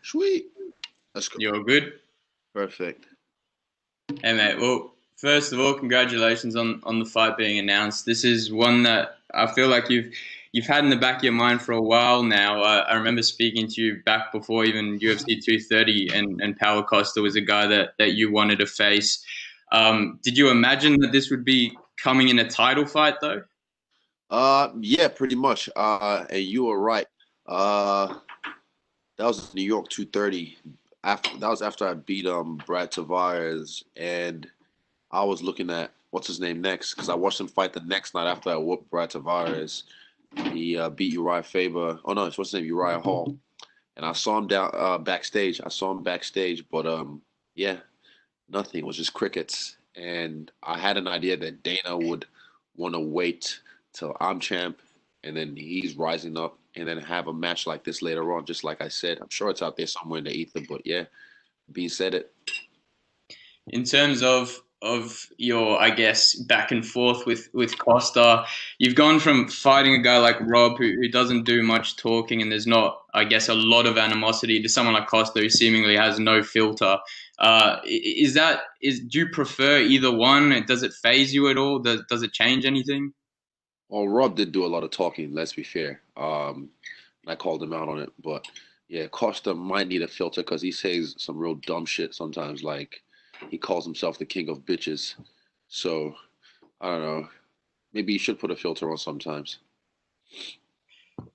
Sweet. Let's go. You're good? Perfect. Hey, mate. Well, first of all, congratulations on the fight being announced. This is one that I feel like you've had in the back of your mind for a while now. I remember speaking to you back before even UFC 230, and Paulo Costa was a guy that you wanted to face. Did you imagine that this would be coming in a title fight, though? Yeah, pretty much. And you were right. Uh, that was New York 230. That was after I beat Brad Tavares, and I was looking at what's his name next because I watched him fight the next night after I whooped Brad Tavares. He beat Uriah Faber. Oh no, it's what's his name, Uriah Hall. And I saw him down backstage. But yeah, nothing. It was just crickets. And I had an idea that Dana would want to wait till I'm champ, and then he's rising up, and then have a match like this later on. Just like I said, I'm sure it's out there somewhere in the ether. But yeah, being said it. In terms of your, I guess, back and forth with Costa, you've gone from fighting a guy like Rob who doesn't do much talking and there's not, I guess, a lot of animosity to someone like Costa who seemingly has no filter. Do you prefer either one? Does it phase you at all? Does it change anything? Well, Rob did do a lot of talking. Let's be fair. I called him out on it, but yeah, Costa might need a filter because he says some real dumb shit sometimes. Like he calls himself the king of bitches. So I don't know. Maybe you should put a filter on sometimes.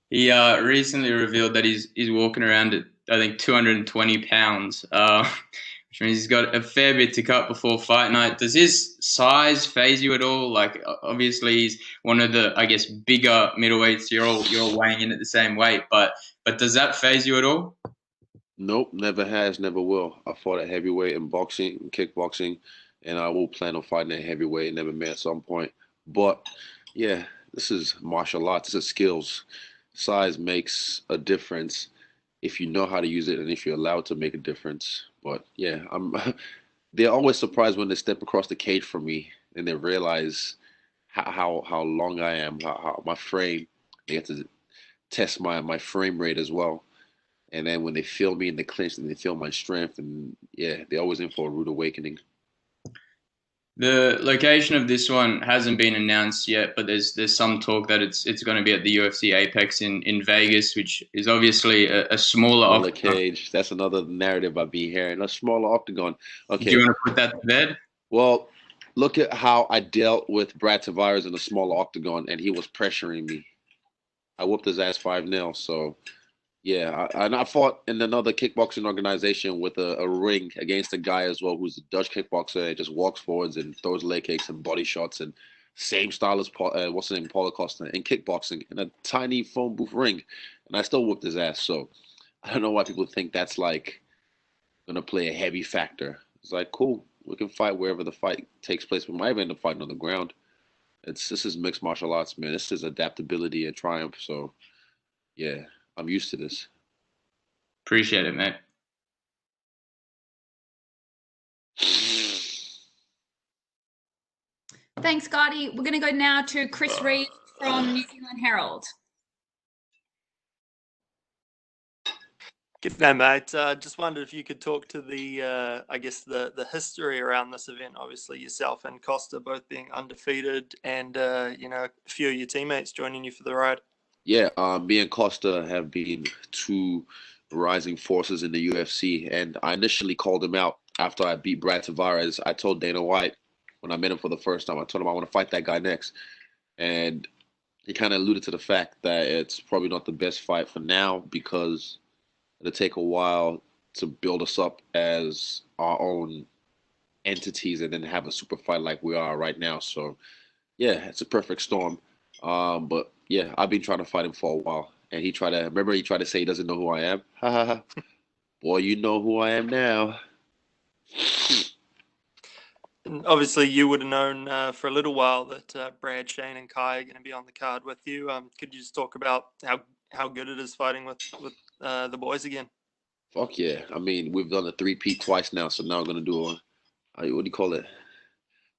He recently revealed that he's walking around at, I think, 220 pounds, which means he's got a fair bit to cut before fight night. Does his size phase you at all? Like, obviously, he's one of the, I guess, bigger middleweights. You're all weighing in at the same weight, but does that phase you at all? Nope, never has, never will. I fought at heavyweight in boxing, kickboxing, and I will plan on fighting at heavyweight in MMA at some point. But yeah, this is martial arts. This is skills. Size makes a difference if you know how to use it and if you're allowed to make a difference. But yeah, I'm. They're always surprised when they step across the cage from me and they realize how long I am, how my frame. They get to test my frame rate as well. And then when they feel me in the clinch and they feel my strength, and yeah, they're always in for a rude awakening. The location of this one hasn't been announced yet, but there's some talk that it's going to be at the UFC Apex in Vegas, which is obviously a smaller Smaller octagon. cage. That's another narrative I've been hearing. A smaller octagon. Do you Okay. want to put that to bed? Well, look at how I dealt with Brad Tavares in a smaller octagon, and he was pressuring me. I whooped his ass 5-0. So yeah, and I fought in another kickboxing organization with a ring against a guy as well who's a Dutch kickboxer and just walks forwards and throws leg kicks and body shots and same style as what's his name, Paulo Costa in kickboxing in a tiny phone booth ring, and I still whooped his ass. So I don't know why people think that's like gonna play a heavy factor. It's like cool, we can fight wherever the fight takes place. We might even end up fighting on the ground. This is mixed martial arts, man. This is adaptability and triumph. So yeah, I'm used to this. Appreciate it, mate. Thanks, Scotty. We're going to go now to Chris Reed from New Zealand Herald. G'day, mate. Just wondered if you could talk to the, I guess, the history around this event. Obviously, yourself and Costa both being undefeated, and a few of your teammates joining you for the ride. Yeah, me and Costa have been two rising forces in the UFC, and I initially called him out after I beat Brad Tavares. I told Dana White when I met him for the first time, I told him I want to fight that guy next, and he kind of alluded to the fact that it's probably not the best fight for now because it'll take a while to build us up as our own entities and then have a super fight like we are right now. So yeah, it's a perfect storm. But yeah, I've been trying to fight him for a while, and he tried to say he doesn't know who I am. Ha ha ha. Boy, you know who I am now. And obviously, you would have known for a little while that Brad, Shane, and Kai are going to be on the card with you. Could you just talk about how good it is fighting with the boys again? Fuck yeah. I mean, we've done a three-peat twice now, so now we're gonna do what do you call it?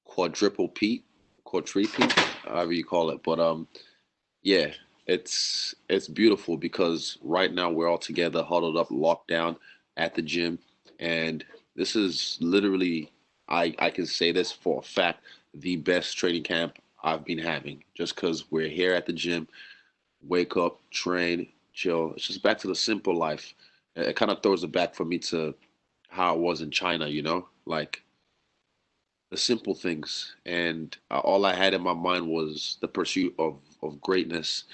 Quadruple peat, quadripete, however you call it. But yeah, it's beautiful because right now we're all together, huddled up, locked down at the gym, and this is literally, I can say this for a fact, the best training camp I've been having. Just because we're here at the gym, wake up, train, chill. It's just back to the simple life. It kind of throws it back for me to how I was in China, like the simple things. And all I had in my mind was the pursuit of greatness.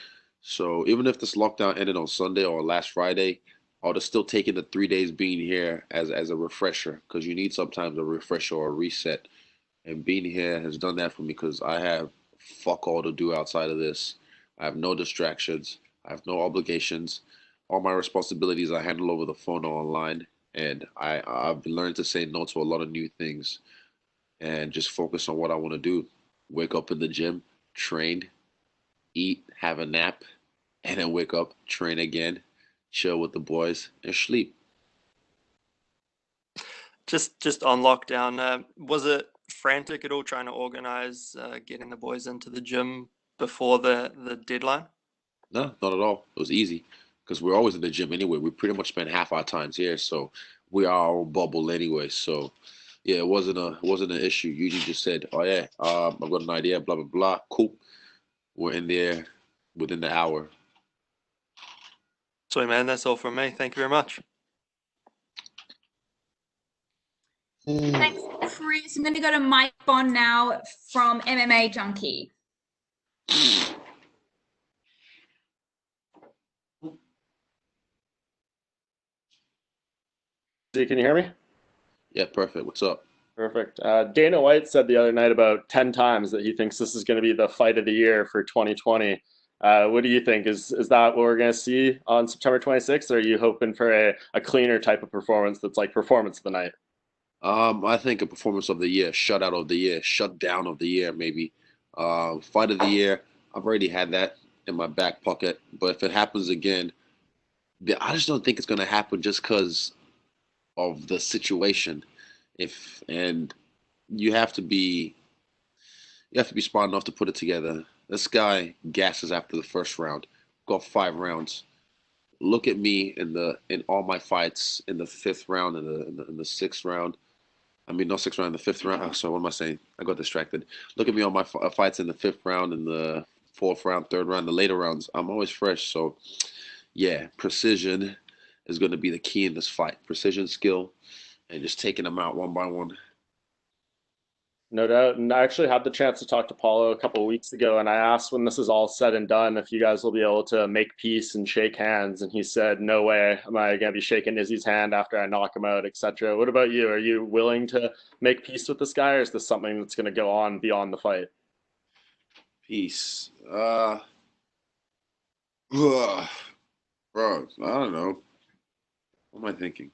So even if this lockdown ended on Sunday or last Friday, I would have still taken the 3 days being here as a refresher because you need sometimes a refresher or a reset. And being here has done that for me because I have fuck all to do outside of this. I have no distractions. I have no obligations. All my responsibilities I handle over the phone or online. And I've learned to say no to a lot of new things and just focus on what I want to do. Wake up in the gym, train, eat, have a nap, and then wake up, train again, chill with the boys, and sleep. Just on lockdown, was it frantic at all trying to organize getting the boys into the gym before the deadline? No, not at all. It was easy because we're always in the gym anyway. We pretty much spend half our times here, so we are our own bubble anyway. So yeah, it wasn't an issue. You just said, "Oh yeah, I've got an idea." Blah blah blah. Cool. We're in there within the hour. Sweet man, that's all from me. Thank you very much. Thanks, Chris. I'm going to go to Mike Bond now from MMA Junkie. Can you hear me? Yeah, perfect. What's up? Perfect. Dana White said the other night about 10 times that he thinks this is going to be the fight of the year for 2020. What do you think? Is that what we're going to see on September 26th? Or are you hoping for a cleaner type of performance that's like performance of the night? I think a performance of the year, shutout of the year, shutdown of the year, maybe. Fight of the year. I've already had that in my back pocket, but if it happens again, I just don't think it's gonna happen just because of the situation. If and you have to be smart enough to put it together. This guy gasses after the first round. Got 5 rounds. Look at me in all my fights in the fifth round and in the sixth round. I mean, not sixth round, the fifth round. Oh, sorry, what am I saying? I got distracted. Look at me on my fights in the fifth round, in the fourth round, third round, the later rounds. I'm always fresh. So, yeah, precision is going to be the key in this fight. Precision, skill, and just taking them out one by one. No doubt. And I actually had the chance to talk to Paulo a couple of weeks ago, and I asked when this is all said and done if you guys will be able to make peace and shake hands. And he said, "No way am I going to be shaking Izzy's hand after I knock him out, etc." What about you? Are you willing to make peace with this guy, or is this something that's going to go on beyond the fight? Peace. Bro, I don't know. What am I thinking?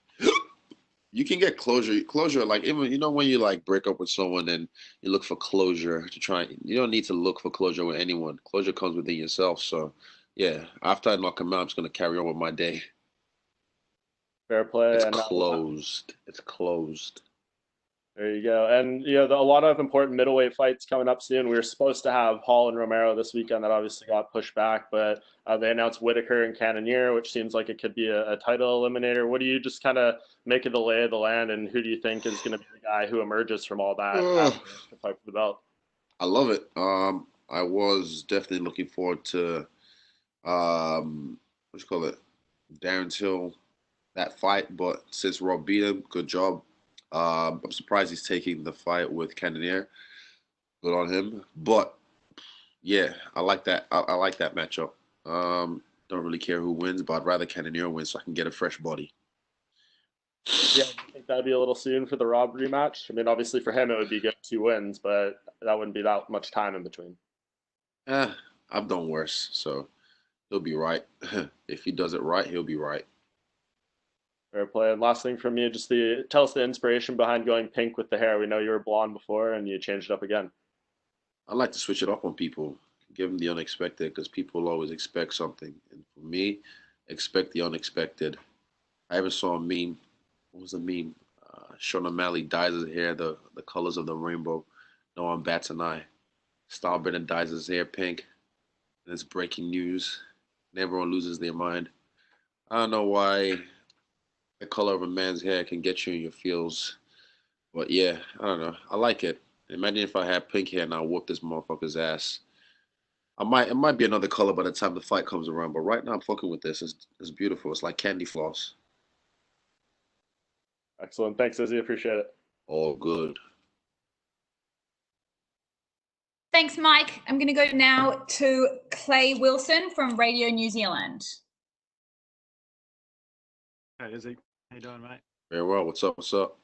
You can get closure, like even when you like break up with someone and you look for closure to try. You don't need to look for closure with anyone. Closure comes within yourself. So, yeah, after I knock him out, I'm just gonna carry on with my day. Fair play. It's And closed. It's closed. there you go. And a lot of important middleweight fights coming up soon. We were supposed to have Hall and Romero this weekend. That obviously got pushed back, but they announced Whitaker and Cannonier, which seems like it could be a title eliminator. What do you just kind of make of the lay of the land, and who do you think is going to be the guy who emerges from all that Ugh. after the fight for the belt? I love it. I was definitely looking forward to what you call it, Darren Till, that fight, but since Rob beat him, good job. I'm surprised he's taking the fight with Cannonier. Good on him. But yeah, I like that. I like that matchup. Don't really care who wins, but I'd rather Cannonier win so I can get a fresh body. Yeah, I think that'd be a little soon for the Rob rematch. I mean, obviously for him it would be good 2 wins, but that wouldn't be that much time in between. I've done worse, so he'll be right. If he does it right, he'll be right. Fair play. And last thing from me, just tell us the inspiration behind going pink with the hair. We know you were blonde before, and you changed it up again. I like to switch it up on people, give them the unexpected, because people always expect something. And for me, expect the unexpected. I ever saw a meme. What was the meme? Sean O'Malley dyes his hair the colors of the rainbow. No one bats an eye. Stylebender dyes his hair pink. And it's breaking news. And everyone loses their mind. I don't know why the color of a man's hair can get you in your feels. But yeah, I don't know. I like it. Imagine if I had pink hair and I whoop this motherfucker's ass. It might be another color by the time the fight comes around, but right now I'm fucking with this. It's beautiful. It's like candy floss. Excellent. Thanks, Izzy. Appreciate it. All good. Thanks, Mike. I'm going to go now to Clay Wilson from Radio New Zealand. Hey, Izzy. How you doing, mate? Very well. What's up? What's up?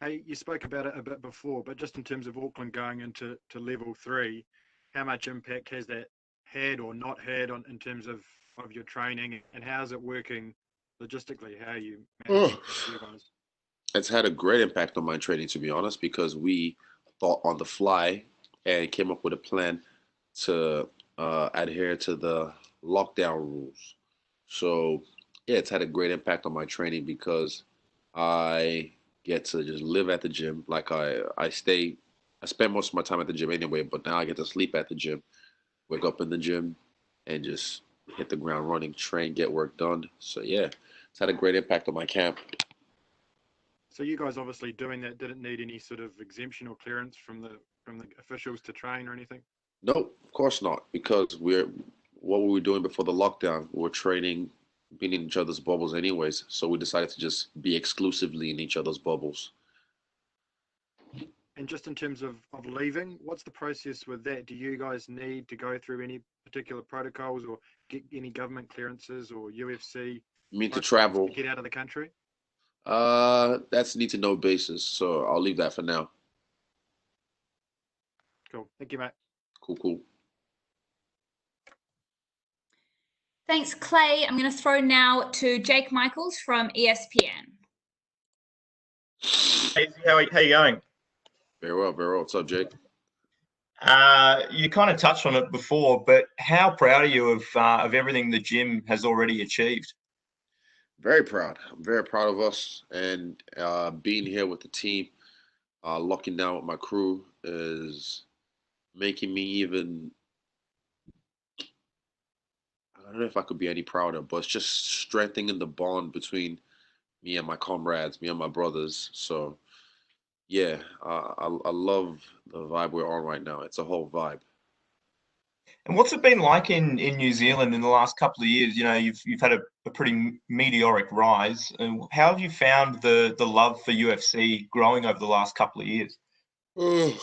Hey, you spoke about it a bit before, but just in terms of Auckland going into level 3, how much impact has that had or not had in terms of your training, and how's it working logistically? How are you managing you guys? It's had a great impact on my training, to be honest, because we thought on the fly and came up with a plan to adhere to the lockdown rules. So yeah, it's had a great impact on my training because I get to just live at the gym. Like I spend most of my time at the gym anyway, but now I get to sleep at the gym, wake up in the gym, and just hit the ground running, train, get work done. So yeah, it's had a great impact on my camp. So you guys obviously doing that didn't need any sort of exemption or clearance from the officials to train or anything? No, of course not, because what were we doing before the lockdown? We were training, being in each other's bubbles anyways. So we decided to just be exclusively in each other's bubbles. And just in terms of leaving, what's the process with that? Do you guys need to go through any particular protocols or get any government clearances or UFC You mean to license travel? to get out of the country? That's need to know basis. So I'll leave that for now. Cool. Thank you, mate. Cool, cool. Thanks, Clay. I'm going to throw now to Jake Michaels from ESPN. Hey, how you going? Very well, very well. What's up, Jake? You kind of touched on it before, but how proud are you of everything the gym has already achieved? Very proud. I'm very proud of us, and being here with the team, locking down with my crew is making me even. I don't know if I could be any prouder, but it's just strengthening the bond between me and my comrades, me and my brothers. So yeah, I love the vibe we're on right now. It's a whole vibe. And what's it been like in New Zealand in the last couple of years? You know, you've had a pretty meteoric rise. And how have you found the love for UFC growing over the last couple of years? Oh,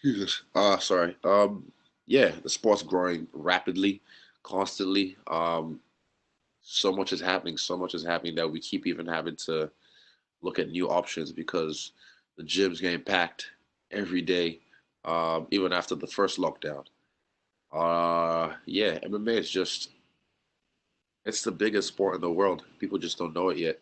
Jesus. Sorry. Yeah, the sport's growing rapidly, constantly. So much is happening. So much is happening that we keep even having to look at new options because the gym's getting packed every day, even after the first lockdown. Yeah, MMA is just, it's the biggest sport in the world. People just don't know it yet.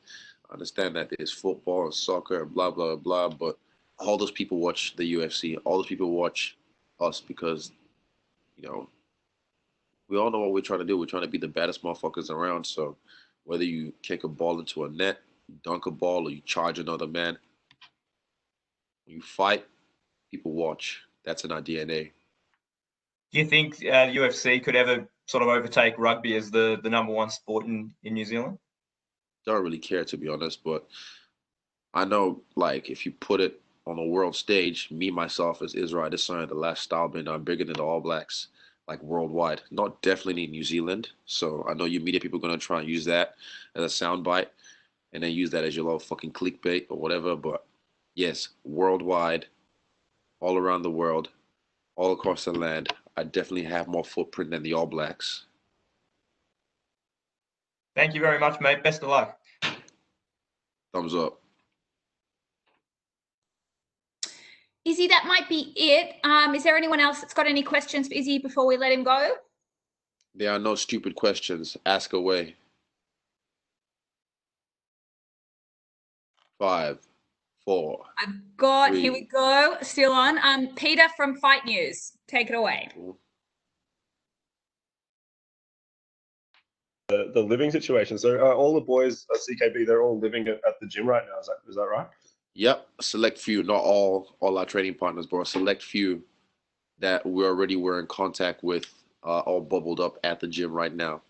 I understand that there's football and soccer and blah, blah, blah, but all those people watch the UFC. All those people watch us because, you know, we all know what we're trying to do. We're trying to be the baddest motherfuckers around. So whether you kick a ball into a net, dunk a ball, or you charge another man, when you fight, people watch. That's in our DNA. Do you think UFC could ever sort of overtake rugby as the number one sport in New Zealand? Don't really care, to be honest, but I know, like, if you put it on a world stage, me myself as Israel Adesanya, the last stylebender, I'm bigger than the All Blacks, like worldwide. Not definitely in New Zealand. So I know you media people are gonna try and use that as a soundbite, and then use that as your little fucking clickbait or whatever. But yes, worldwide, all around the world, all across the land, I definitely have more footprint than the All Blacks. Thank you very much, mate. Best of luck. Thumbs up. Izzy, that might be it. Is there anyone else that's got any questions for Izzy before we let him go? There are no stupid questions. Ask away. 5, 4. I've got, 3. here we go, still on. Peter from Fight News, take it away. The living situation. So all the boys at CKB, they're all living at the gym right now. Is that right? Yep, a select few, not all our training partners, but a select few that we already were in contact with all bubbled up at the gym right now.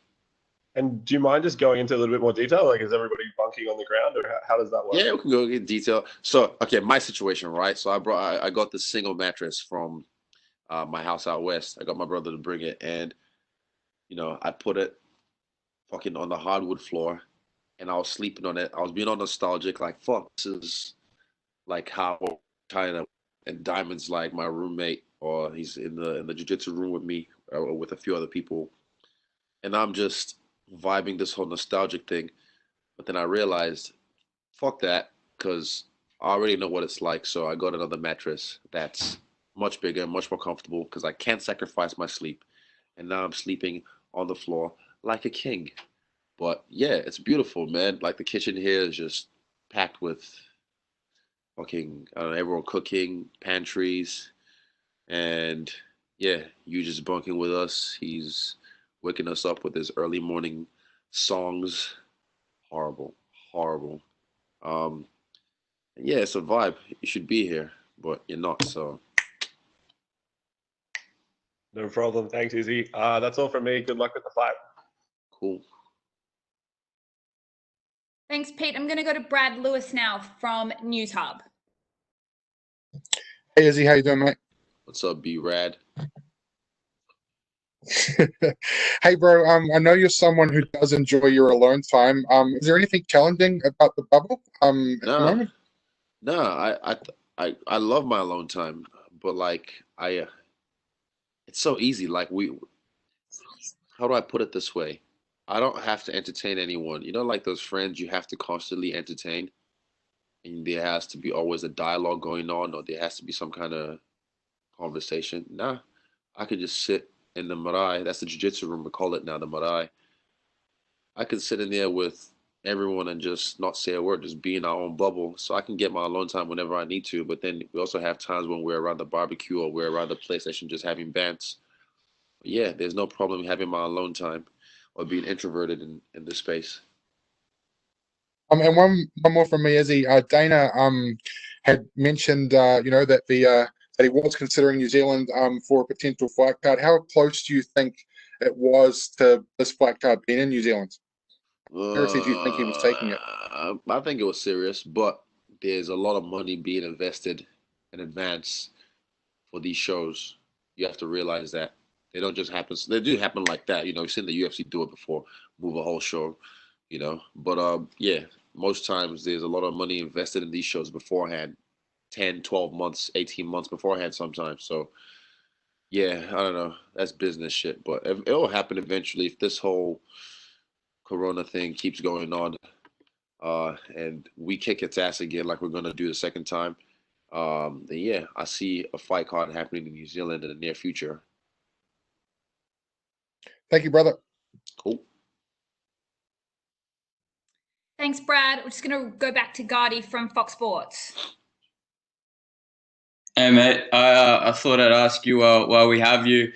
And do you mind just going into a little bit more detail? Like, is everybody bunking on the ground, or how does that work? Yeah, we can go in detail. So, okay, my situation, right? So I got the single mattress from my house out west. I got my brother to bring it, and I put it fucking on the hardwood floor, and I was sleeping on it. I was being all nostalgic, like fuck, this is like how China and Diamond's like my roommate, or he's in the jiu-jitsu room with me, or with a few other people, and I'm just vibing this whole nostalgic thing. But then I realized, fuck that, because I already know what it's like. So I got another mattress that's much bigger, much more comfortable, because I can't sacrifice my sleep. And now I'm sleeping on the floor like a king. But yeah, it's beautiful, man. Like the kitchen here is just packed with fucking, I don't know, everyone cooking, pantries, and yeah, you just bunking with us. He's waking us up with his early morning songs. Horrible, horrible. Um, yeah, it's a vibe. You should be here, but you're not. So No problem. Thanks, Izzy. That's all from me. Good luck with the fight. cool. Thanks, Pete. I'm going to go to Brad Lewis now from News Hub. Hey, Izzy, how you doing, mate? What's up, B Rad? Hey, bro. I know you're someone who does enjoy your alone time. Is there anything challenging about the bubble? At the Nah, moment? nah. I love my alone time, but like it's so easy. Like how do I put it this way? I don't have to entertain anyone. You know, like those friends you have to constantly entertain, and there has to be always a dialogue going on, or there has to be some kind of conversation. Nah, I could just sit in the marae. That's the jiu-jitsu room. We call it now the marae. I could sit in there with everyone and just not say a word, just be in our own bubble. So I can get my alone time whenever I need to. But then we also have times when we're around the barbecue or we're around the PlayStation just having bants. Yeah, there's no problem having my alone time or being introverted in this space. And one more from me, Izzy. Dana had mentioned, that that he was considering New Zealand for a potential fight card. How close do you think it was to this fight card being in New Zealand? Seriously, do you think he was taking it? I think it was serious, but there's a lot of money being invested in advance for these shows. You have to realize that they don't just happen. They do happen like that. You've seen the UFC do it before, move a whole show. But yeah, most times there's a lot of money invested in these shows beforehand, 10, 12 months, 18 months beforehand sometimes. So yeah, I don't know. That's business shit, but it'll happen eventually if this whole Corona thing keeps going on, and we kick its ass again like we're gonna do the second time. Then yeah, I see a fight card happening in New Zealand in the near future. Thank you, brother. Cool. Thanks, Brad. We're just going to go back to Gardy from Fox Sports. Hey, mate. I thought I'd ask you while we have you.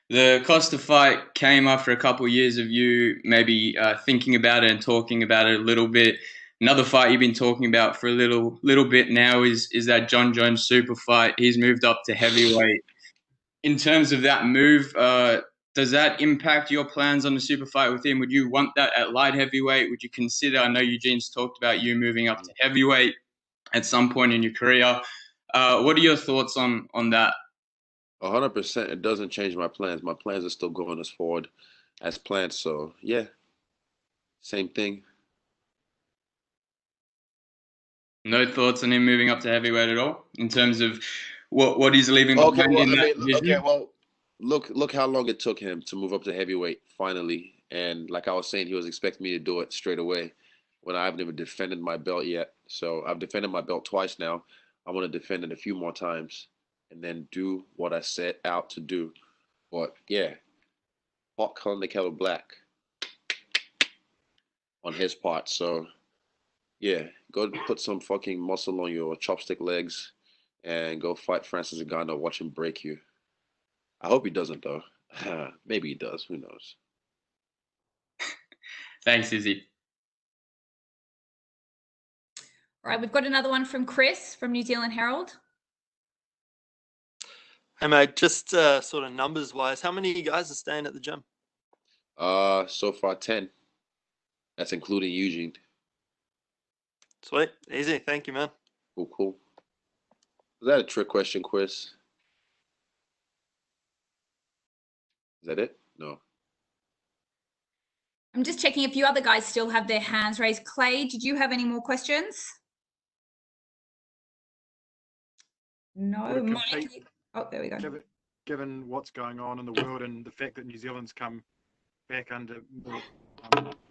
The Costa fight came after a couple of years of you maybe thinking about it and talking about it a little bit. Another fight you've been talking about for a little bit now is that Jon Jones super fight. He's moved up to heavyweight. In terms of that move, does that impact your plans on the super fight with him? Would you want that at light heavyweight? Would you consider? I know Eugene's talked about you moving up to heavyweight at some point in your career. What are your thoughts on that? 100%. It doesn't change my plans. My plans are still going as forward as planned. So yeah, same thing. No thoughts on him moving up to heavyweight at all in terms of what he's leaving Okay, behind well, in I that mean, okay, division? well, look how long it took him to move up to heavyweight finally. And like I was saying, he was expecting me to do it straight away when I haven't even defended my belt yet. So I've defended my belt twice now. I want to defend it a few more times and then do what I set out to do. But yeah, pot calling the kettle black on his part. So yeah, go put some fucking muscle on your chopstick legs and go fight Francis Ngannou. Watch him break you. I hope he doesn't though. Maybe he does. Who knows? Thanks, Izzy. All right, we've got another one from Chris from New Zealand Herald. Hey mate, just sort of numbers wise, how many of you guys are staying at the gym? So far 10. That's including Eugene. Sweet, easy. Thank you, man. Cool, cool. Is that a trick question, Chris? Is that it? No. I'm just checking a few other guys still have their hands raised. Clay, did you have any more questions? No, Would Mike. compete- Oh, there we go. Given what's going on in the world and the fact that New Zealand's come back under more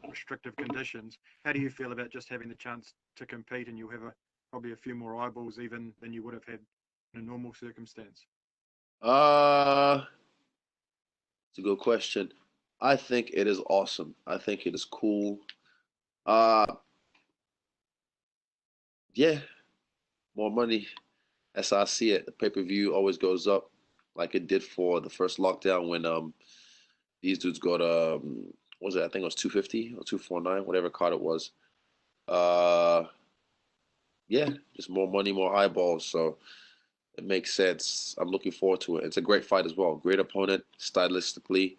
restrictive conditions, how do you feel about just having the chance to compete and you'll have probably a few more eyeballs even than you would have had in a normal circumstance? It's a good question. I think it is awesome. I think it is cool. Yeah, more money. That's how I see it. The pay-per-view always goes up, like it did for the first lockdown when these dudes got what was it? I think it was 250 or 249, whatever card it was. Uh, yeah, just more money, more eyeballs. So it makes sense. I'm looking forward to it. It's a great fight as well. Great opponent, stylistically.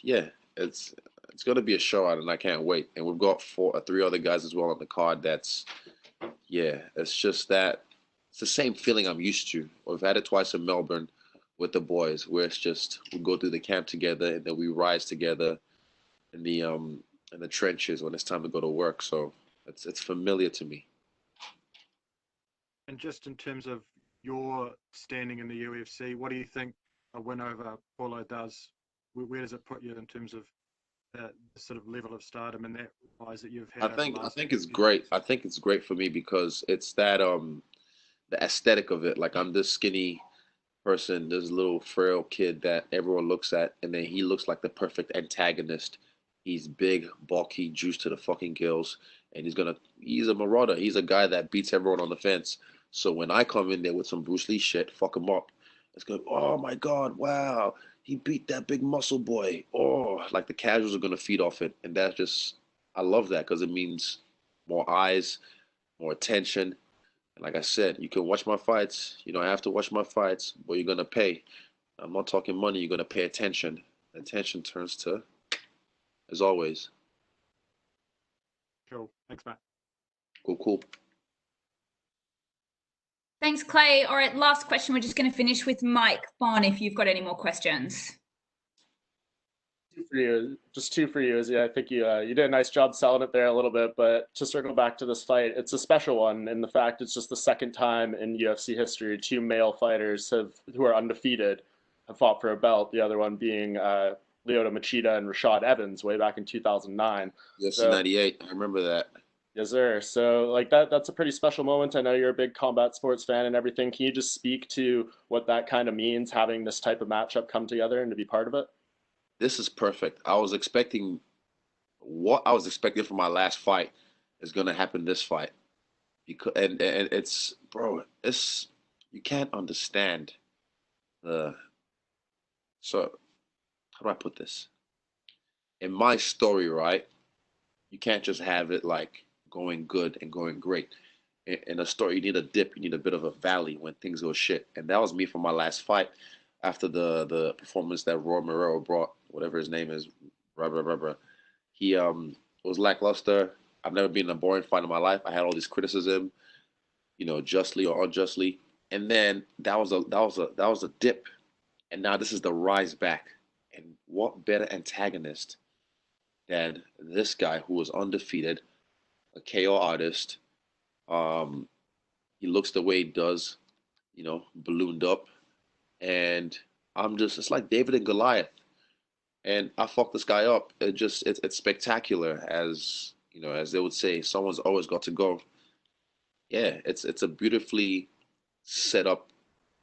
Yeah, it's gonna be a showout, and I can't wait. And we've got three other guys as well on the card. Yeah, it's just that it's the same feeling I'm used to. We've had it twice in Melbourne with the boys, where it's just we go through the camp together and then we rise together in the trenches when it's time to go to work. So it's familiar to me. And just in terms of your standing in the UFC, what do you think a win over Paulo does? Where does it put you in terms of the sort of level of stardom and that rise that you've had? I think it's great. I think it's great for me because it's that the aesthetic of it. Like I'm this skinny person, this little frail kid that everyone looks at, and then he looks like the perfect antagonist. He's big, bulky, juiced to the fucking gills, and he's a marauder. He's a guy that beats everyone on the fence. So when I come in there with some Bruce Lee shit, fuck him up. It's going, oh my God, wow, he beat that big muscle boy. Oh, like the casuals are gonna feed off it, and that's just, I love that because it means more eyes, more attention. And like I said, you can watch my fights. You don't have to watch my fights, but you're gonna pay. I'm not talking money. You're gonna pay attention. Attention turns to, as always. Cool. Thanks, Matt. Cool, cool. Thanks, Clay. All right, last question. We're just going to finish with Mike Bond if you've got any more questions. Two for you, just two for you. I think you did a nice job selling it there a little bit, but to circle back to this fight, it's a special one in the fact it's just the second time in UFC history two male fighters who are undefeated have fought for a belt. The other one being Lyoto Machida and Rashad Evans way back in 2009. UFC 98. I remember that. Yes, sir. So like that's a pretty special moment. I know you're a big combat sports fan and everything. Can you just speak to what that kind of means, having this type of matchup come together and to be part of it? This is perfect. What I was expecting from my last fight is gonna happen this fight. Because and it's, bro, it's, you can't understand the, so how do I put this? In my story, right? You can't just have it like going good and going great. In a story, you need a dip, you need a bit of a valley when things go shit. And that was me for my last fight after the performance that Roy Morero brought, whatever his name is, blah, blah, blah, blah. He was lackluster. I've never been in a boring fight in my life. I had all this criticism, justly or unjustly. And then that was a dip. And now this is the rise back. And what better antagonist than this guy who was undefeated, a KO artist. He looks the way he does, ballooned up. And it's like David and Goliath. And I fucked this guy up. It's spectacular, as they would say. Someone's always got to go. Yeah, it's a beautifully set up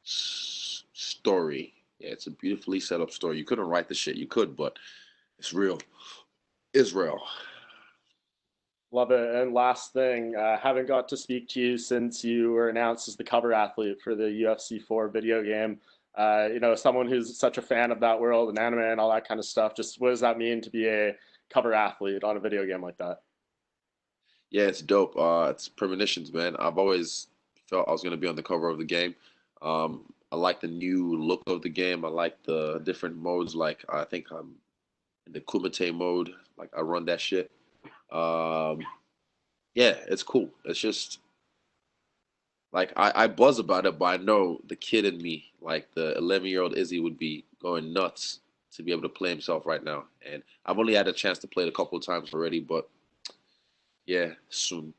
story. Yeah, it's a beautifully set up story. You couldn't write the shit. You could, but it's real. Israel. Love it. And last thing, haven't got to speak to you since you were announced as the cover athlete for the UFC 4 video game. Someone who's such a fan of that world and anime and all that kind of stuff, just what does that mean to be a cover athlete on a video game like that? Yeah, it's dope. It's premonitions, man. I've always felt I was going to be on the cover of the game. I like the new look of the game. I like the different modes. Like I think I'm in the Kumite mode. Like I run that shit. Um, yeah, it's cool. It's just like I buzz about it, but I know the kid in me, like the 11-year-old Izzy, would be going nuts to be able to play himself right now. And I've only had a chance to play it a couple of times already, but yeah, soon.